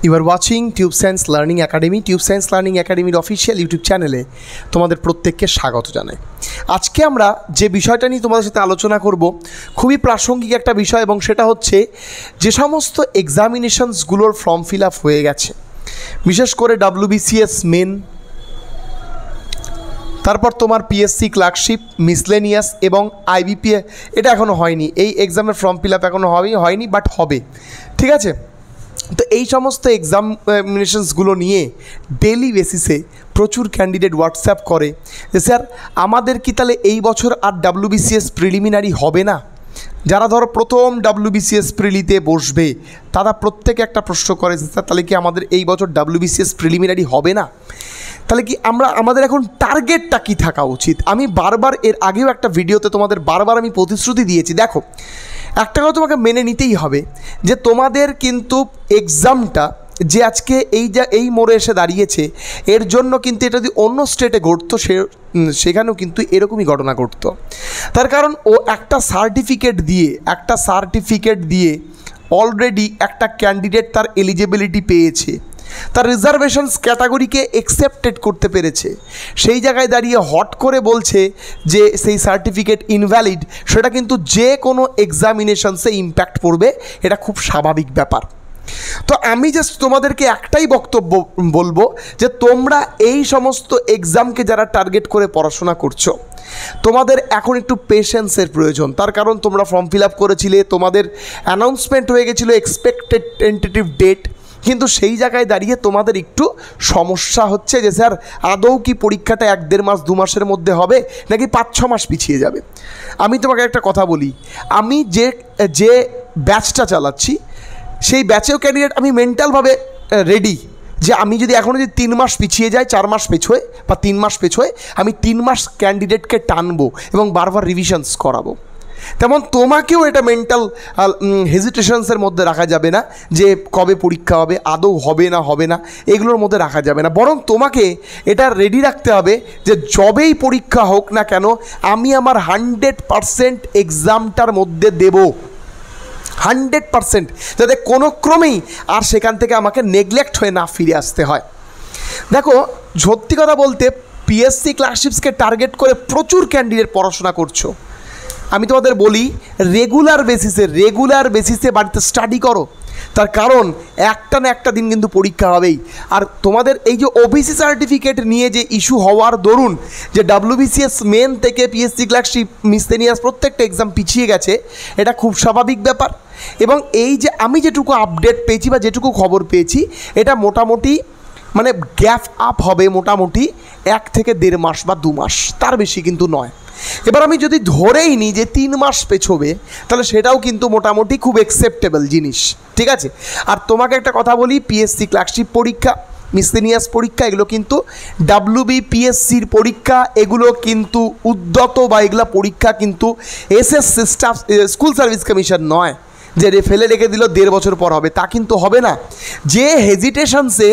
You are watching Tube Science Learning Academy. Tube Science Learning Academy official YouTube চ্যানেলে তোমাদের প্রত্যেককে স্বাগত জানাই। আজকে আমরা যে বিষয়টা নিয়ে তোমাদের সাথে আলোচনা করব খুবই প্রাসঙ্গিক একটা বিষয়, এবং সেটা হচ্ছে যে সমস্ত এক্সামিনেশনসগুলোর ফর্ম ফিল আপ হয়ে গেছে, বিশেষ করে WBCS মেন, তারপর তোমার পিএসসি ক্লার্কশিপ, মিসলেনিয়াস এবং IBPA, এটা এখনও হয়নি। এই এক্সামের ফর্ম ফিল আপ এখনও হয়নি, বাট হবে, ঠিক আছে। তো এই সমস্ত এক্সামিনেশনসগুলো নিয়ে ডেলি বেসিসে প্রচুর ক্যান্ডিডেট হোয়াটসঅ্যাপ করে যে স্যার আমাদের কি তাহলে এই বছর আর WBCS প্রিলিমিনারি হবে না? যারা ধরো প্রথম WBCS প্রিলিতে বসবে তারা প্রত্যেকে একটা প্রশ্ন করে যে স্যার তাহলে কি আমাদের এই বছর WBCS প্রিলিমিনারি হবে না? তাহলে কি আমাদের এখন টার্গেটটা কী থাকা উচিত? আমি বারবার এর আগেও একটা ভিডিওতে তোমাদের আমি প্রতিশ্রুতি দিয়েছি। দেখো, একটা কথা তোমাকে মেনে নিতেই হবে যে তোমাদের কিন্তু এক্সামটা যে আজকে এই মোড়ে এসে দাঁড়িয়েছে, এর জন্য কিন্তু এটা যদি অন্য স্টেটে ঘটতো সেখানেও কিন্তু এরকমই ঘটনা ঘটতো। তার কারণ ও একটা সার্টিফিকেট দিয়ে অলরেডি একটা ক্যান্ডিডেট তার এলিজিবিলিটি পেয়েছে, তার রিজার্ভেশনস ক্যাটাগরিকে অ্যাকসেপ্টেড করতে পেরেছে। সেই জায়গায় দাঁড়িয়ে হট করে বলছে যে সেই সার্টিফিকেট ইনভ্যালিড, সেটা কিন্তু যে কোনো এক্সামিনেশনসে ইম্প্যাক্ট পড়বে, এটা খুব স্বাভাবিক ব্যাপার। তো আমি জাস্ট তোমাদেরকে একটাই বক্তব্য বলবো যে তোমরা এই সমস্ত এক্সামকে যারা টার্গেট করে পড়াশোনা করছো, তোমাদের এখন একটু পেশেন্সের প্রয়োজন। তার কারণ তোমরা ফর্ম ফিল আপ করেছিলে, তোমাদের অ্যানাউন্সমেন্ট হয়ে গেছিলো এক্সপেক্টেড টেন্টেটিভ ডেট, কিন্তু সেই জায়গায় দাঁড়িয়ে তোমাদের একটু সমস্যা হচ্ছে যে স্যার আদৌ কি পরীক্ষাটা 1-1.5 মাস 2 মাসের মধ্যে হবে নাকি 5-6 মাস পিছিয়ে যাবে। আমি তোমাকে একটা কথা বলি, আমি যে ব্যাচটা চালাচ্ছি সেই ব্যাচেও ক্যান্ডিডেট আমি মেন্টালভাবে রেডি যে আমি যদি এখনও যদি 3 মাস পিছিয়ে যাই, 4 মাস পেছোয় বা 3 মাস পেছোয়, আমি 3 মাস ক্যান্ডিডেটকে টানবো এবং বারবার রিভিশনস করাবো। তেমন তোমাকেও এটা মেন্টাল হেজিটেশনসের মধ্যে রাখা যাবে না যে কবে পরীক্ষা হবে, আদৌ হবে না, এগুলোর মধ্যে রাখা যাবে না। বরং তোমাকে এটা রেডি রাখতে হবে যে যবেই পরীক্ষা হোক না কেন আমি আমার 100% এক্সামটার মধ্যে দেব, 100%, যাতে কোনো ক্রমেই আর সেখান থেকে আমাকে নেগলেক্ট হয়ে না ফিরে আসতে হয়। দেখো, সত্যি কথা বলতে পিএসসি ক্লার্কশিপসকে টার্গেট করে প্রচুর ক্যান্ডিডেট পড়াশোনা করছো। আমি তোমাদের বলি রেগুলার বেসিসে বাড়িতে স্টাডি করো, তার কারণ একটা না একটা দিন কিন্তু পরীক্ষা হবেই। আর তোমাদের এই যে ওবিসি সার্টিফিকেট নিয়ে যে ইস্যু হওয়ার দরুন যে WBCS মেন থেকে পিএসসি ক্লার্কশিপ, মিসলেনিয়াস প্রত্যেকটা এক্সাম পিছিয়ে গেছে, এটা খুব স্বাভাবিক ব্যাপার। এবং এই যে আমি যেটুকু আপডেট পেয়েছি বা যেটুকু খবর পেয়েছি, এটা মোটামুটি মানে গ্যাপ আপ হবে মোটামুটি 1 থেকে 1.5 মাস বা 2 মাস, তার বেশি কিন্তু নয়। এবার আমি যদি ধরেই নিই যে 3 মাস পেছোবে, তাহলে সেটাও কিন্তু মোটামুটি খুব অ্যাকসেপ্টেবল জিনিস, ঠিক আছে। আর তোমাকে একটা কথা বলি, পিএসসি ক্লার্কশিপ পরীক্ষা, মিসলেনিয়াস পরীক্ষা, এগুলো কিন্তু WBPSCর পরীক্ষা, এগুলো কিন্তু উদ্যত বা এগুলো পরীক্ষা কিন্তু SSC staff school service commission নয় যে ফেলে রেখে দিল 1.5 বছর পর হবে, তা কিন্তু হবে না। যে হেজিটেশনসে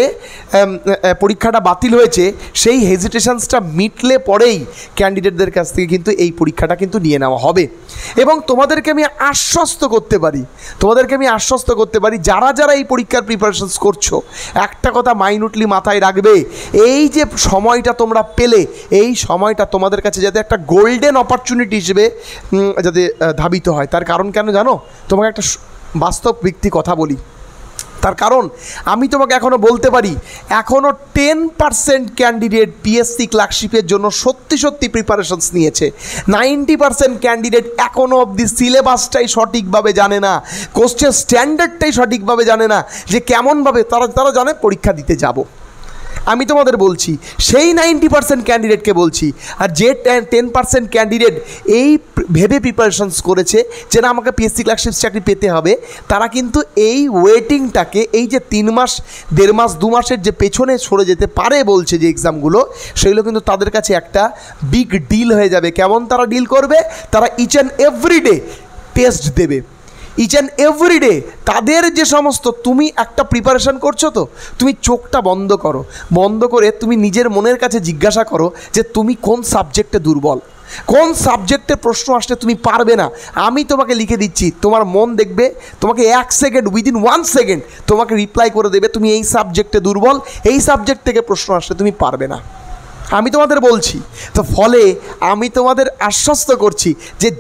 পরীক্ষাটা বাতিল হয়েছে সেই হেজিটেশনসটা মিটলে পরেই ক্যান্ডিডেটদের কাছ থেকে কিন্তু এই পরীক্ষাটা কিন্তু নিয়ে নেওয়া হবে। এবং তোমাদেরকে আমি আশ্বস্ত করতে পারি যারা এই পরীক্ষার প্রিপারেশনস করছো, একটা কথা মাইনুটলি মাথায় রাখবে, এই যে সময়টা তোমরা পেলে, এই সময়টা তোমাদের কাছে যাতে একটা গোল্ডেন অপরচুনিটি হিসেবে যাতে ধাবিত হয়। তার কারণ কেন জানো? তোমাকে একটা বাস্তব ব্যক্তি কথা বলি, তার কারণ আমি তোমাকে এখনও বলতে পারি এখনও 10% ক্যান্ডিডেট পিএসসি ক্লার্কশিপের জন্য সত্যি প্রিপারেশনস নিয়েছে। 90% ক্যান্ডিডেট এখনও অবধি সিলেবাসটাই সঠিকভাবে জানে না, কোশ্চেন স্ট্যান্ডার্ডটাই সঠিকভাবে জানে না, যে কেমনভাবে তারা জানে পরীক্ষা দিতে যাব। আমি তোমাদের বলছি, সেই 90% ক্যান্ডিডেটকে বলছি। আর যে 10% ক্যান্ডিডেট এই ভেবে প্রিপারেশনস করেছে যে না আমাকে পিএসসি ক্লার্কশিপ চাকরি পেতে হবে, তারা কিন্তু এই ওয়েটিংটাকে, এই যে 3 মাস 1.5 মাস 2 মাসের যে পেছনে সরে যেতে পারে বলছে যে এক্সামগুলো, সেগুলো কিন্তু তাদের কাছে একটা বিগ ডিল হয়ে যাবে। কেমন তারা ডিল করবে? তারা ইচ অ্যান্ড এভরিডে টেস্ট দেবে, ইচ অ্যান্ড এভরিডে তাদের যে সমস্ত, তুমি একটা প্রিপারেশন করছো, তো তুমি চোখটা বন্ধ করে তুমি নিজের মনের কাছে জিজ্ঞাসা করো যে তুমি কোন সাবজেক্টে দুর্বল। কোন সাবজেক্টে প্রশ্ন আসলে তুমি পারবে না আমি তোমাকে লিখে দিচ্ছি, তোমার মন দেখবে তোমাকে 1 সেকেন্ড, উইদিন 1 সেকেন্ড তোমাকে রিপ্লাই করে দেবে তুমি এই সাবজেক্টে দুর্বল, এই সাবজেক্ট থেকে প্রশ্ন আসলে তুমি পারবে না। আমি তোমাদের বলছি, তো ফলে আমি তোমাদের আশ্বস্ত করছি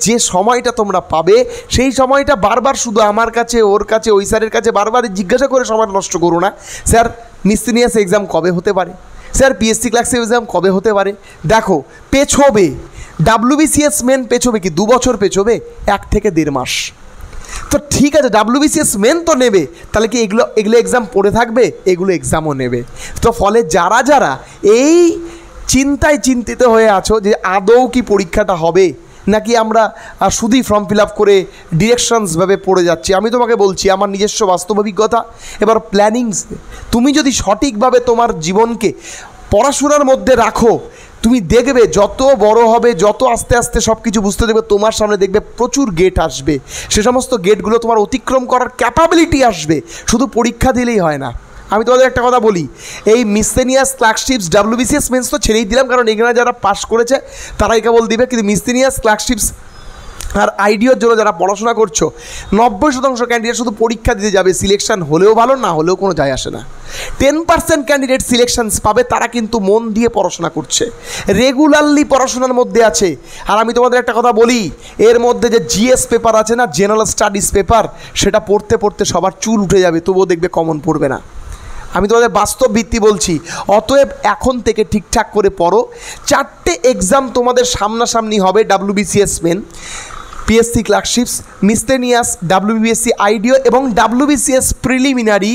যে সময়টা তোমরা পাবে সেই সময়টা বারবার শুধু আমার কাছে, ওর কাছে, ওই স্যারের কাছে বারবার জিজ্ঞাসা করে সময় নষ্ট করো না। স্যার মিসসেলিনিয়াস এক্সাম কবে হতে পারে, স্যার পিএসসি ক্লার্কশিপ এক্সাম কবে হতে পারে। দেখো পেছোবে, WBCS মেন পেছোবে কি 2 বছর পেছোবে, 1 থেকে 1.5 মাস। তো ঠিক আছে, WBCS মেন তো নেবে, তাহলে কি এগুলো এক্সাম পড়ে থাকবে, এগুলো এক্সামও নেবে। তো ফলে যারা যারা এই চিন্তায় চিন্তিত হয়ে আছো যে আদৌ কি পরীক্ষাটা হবে নাকি আমরা শুধুই ফর্ম ফিল আপ করে ডিরেকশনসভাবে পড়ে যাচ্ছি, আমি তোমাকে বলছি আমার নিজস্ব বাস্তব অভিজ্ঞতা। এবার প্ল্যানিংস, তুমি যদি সঠিকভাবে তোমার জীবনকে পড়াশোনার মধ্যে রাখো, তুমি দেখবে যত বড় হবে, যত আস্তে আস্তে সব কিছু বুঝতে দেখবে, তোমার সামনে দেখবে প্রচুর গেট আসবে, সে সমস্ত গেটগুলো তোমার অতিক্রম করার ক্যাপাবিলিটি আসবে, শুধু পরীক্ষা দিলেই হয় না। আমি তোমাদের একটা কথা বলি, এই মিসসেলিনিয়াস ক্লার্কশিপস WBCS মেন্স তো ছেড়েই দিলাম, কারণ এখানে যারা পাস করেছে তারাই কেবল দিবে, কিন্তু মিসসেলিনিয়াস ক্লার্কশিপস আর আইডিওর জন্য যারা পড়াশোনা করছো 90% ক্যান্ডিডেট শুধু পরীক্ষা দিতে যাবে, সিলেকশন হলেও ভালো, না হলেও কোনো যায় আসে না। 10% ক্যান্ডিডেট সিলেকশনস পাবে, তারা কিন্তু মন দিয়ে পড়াশোনা করছে, রেগুলারলি পড়াশোনার মধ্যে আছে। আর আমি তোমাদের একটা কথা বলি, এর মধ্যে যে GS পেপার আছে না, জেনারেল স্টাডিজ পেপার, সেটা পড়তে পড়তে সবার চুল উঠে যাবে, তবুও দেখবে কমন পড়বে না। আমি তোমাদের বাস্তব ভিত্তি বলছি, অতএব এখন থেকে ঠিকঠাক করে পড়ো। 4টে এক্সাম তোমাদের সামনাসামনি হবে, WBCS main, PSC clerkships, miscellaneous, WBSC IDO এবং WBCS প্রিলিমিনারি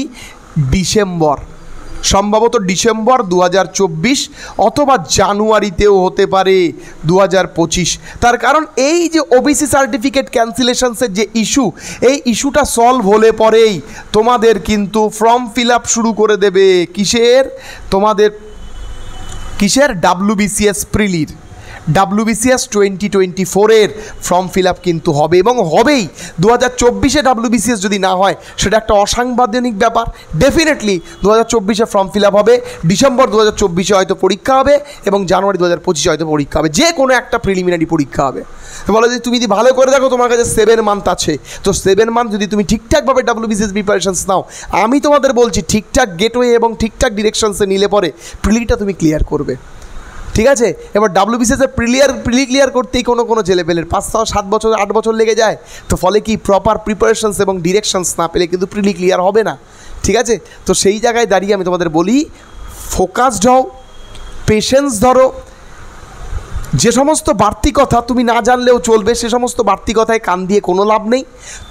ডিসেম্বর, সম্ভবত ডিসেম্বর 2024 অথবা জানুয়ারিতেও হতে পারে 2025। তার কারণ এই যে ওবিসি সার্টিফিকেট ক্যান্সেলেশনসের যে ইস্যু, এই ইস্যুটা সলভ হলে পরেই তোমাদের কিন্তু ফর্ম ফিল আপ শুরু করে দেবে। কিসের? তোমাদের কিসের? WBCS প্রিলির, WBCS 2024-এর ফর্ম ফিল আপ কিন্তু হবে এবং হবেই। 2024-এ WBCS যদি না হয় সেটা একটা অসাংবিধানিক ব্যাপার। ডেফিনেটলি 2024-এ ফর্ম ফিল আপ হবে, ডিসেম্বর 2024-এ হয়তো পরীক্ষা হবে এবং জানুয়ারি 2025-এ হয়তো পরীক্ষা হবে, যে কোনো একটা প্রিলিমিনারি পরীক্ষা হবে। তো বলো যে তুমি যদি ভালো করে দেখো, তোমার কাছে 7 মান্থ আছে, তো 7 মান্থ যদি তুমি ঠিকঠাকভাবে WBCS প্রিপারেশনস নাও, আমি তোমাদের বলছি ঠিকঠাক গেটওয়ে এবং ঠিকঠাক ডিরেকশনসে নিলে পরে প্রিলিটা তুমি ক্লিয়ার করবে। ঠিক আছে, এবার WBCS প্রিলি ক্লিয়ার করতেই কোনো ছেলেপেলের 5-7 বছর 8 বছর লেগে যায়। তো ফলে কি প্রপার প্রিপারেশনস এবং ডিরেকশনস না পেলে কিন্তু প্রিলি ক্লিয়ার হবে না। ঠিক আছে, তো সেই জায়গায় দাঁড়িয়ে আমি তোমাদের বলি, ফোকাসড হও, পেশেন্স ধরো। যে সমস্ত বাড়তি কথা তুমি না জানলেও চলবে, সে সমস্ত বাড়তি কথায় কান দিয়ে কোনো লাভ নেই।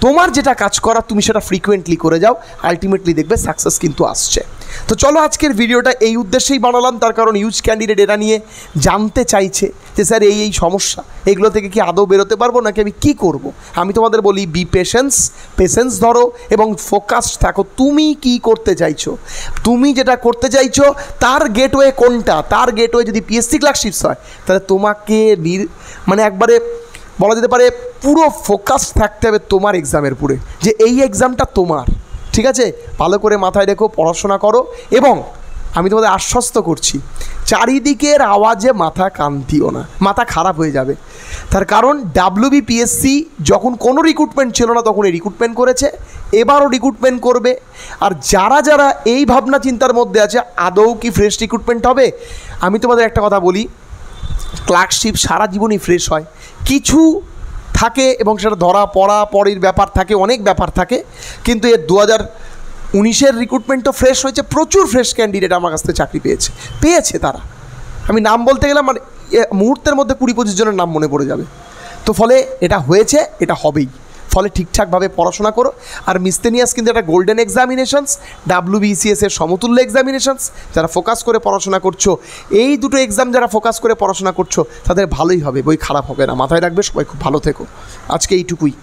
তোমার যেটা কাজ করা তুমি সেটা ফ্রিকুয়েন্টলি করে যাও, আলটিমেটলি দেখবে সাকসেস কিন্তু আসছে। তো চলো আজকের ভিডিওটা এই উদ্দেশ্যেই বানালাম, তার কারণ ইউজ ক্যান্ডিডেট এটা নিয়ে জানতে চাইছে যে স্যার এই সমস্যা, এগুলো থেকে কি আদৌ বেরোতে পারবো নাকি আমি কী করব। আমি তোমাদের বলি বি পেশেন্স ধরো এবং ফোকাসড থাকো। তুমি কি করতে চাইছো, তুমি যেটা করতে চাইছো তার গেটওয়ে কোনটা, তার গেটওয়ে যদি পিএসসি ক্লার্কশিপস হয় তাহলে তোমাকে মানে একবারে বলা যেতে পারে পুরো ফোকাস থাকতে হবে তোমার এক্সামের পুরে, যে এই এক্সামটা তোমার। ঠিক আছে, ভালো করে মাথায় রেখো, পড়াশোনা করো এবং আমি তোমাদের আশ্বস্ত করছি চারিদিকের আওয়াজে মাথা কান দিও না, মাথা খারাপ হয়ে যাবে। তার কারণ WBPSC যখন কোনো রিক্রুটমেন্ট ছিল না তখন এই রিক্রুটমেন্ট করেছে, এবারও রিক্রুটমেন্ট করবে। আর যারা যারা এই ভাবনা চিন্তার মধ্যে আছে আদৌ কি ফ্রেশ রিক্রুটমেন্ট হবে, আমি তোমাদের একটা কথা বলি, ক্লার্কশিপ সারা জীবনই ফ্রেশ হয়, কিছু থাকে এবং সেটা ধরা পড়া পরের ব্যাপার থাকে, অনেক ব্যাপার থাকে, কিন্তু এর 2019-এর রিক্রুটমেন্ট তো ফ্রেশ হয়েছে, প্রচুর ফ্রেশ ক্যান্ডিডেট আমার কাছ থেকে চাকরি পেয়েছে তারা। আমি নাম বলতে গেলাম মানে মুহূর্তের মধ্যে 20-25 জনের নাম মনে পড়ে যাবে। তো ফলে এটা হয়েছে, এটা হবেই। ফলে ঠিকঠাকভাবে পড়াশোনা করো। আর মিসসেলিনিয়াস কিন্তু একটা গোল্ডেন এক্সামিনেশনস, WBCS-এর সমতুল্য এক্সামিনেশনস। যারা ফোকাস করে পড়াশোনা করছো, এই দুটো এক্সাম যারা ফোকাস করে পড়াশোনা করছো তাদের ভালোই হবে, বই খারাপ হবে না। মাথায় রাখবে, সবাই খুব ভালো থেকো। আজকে এইটুকুই।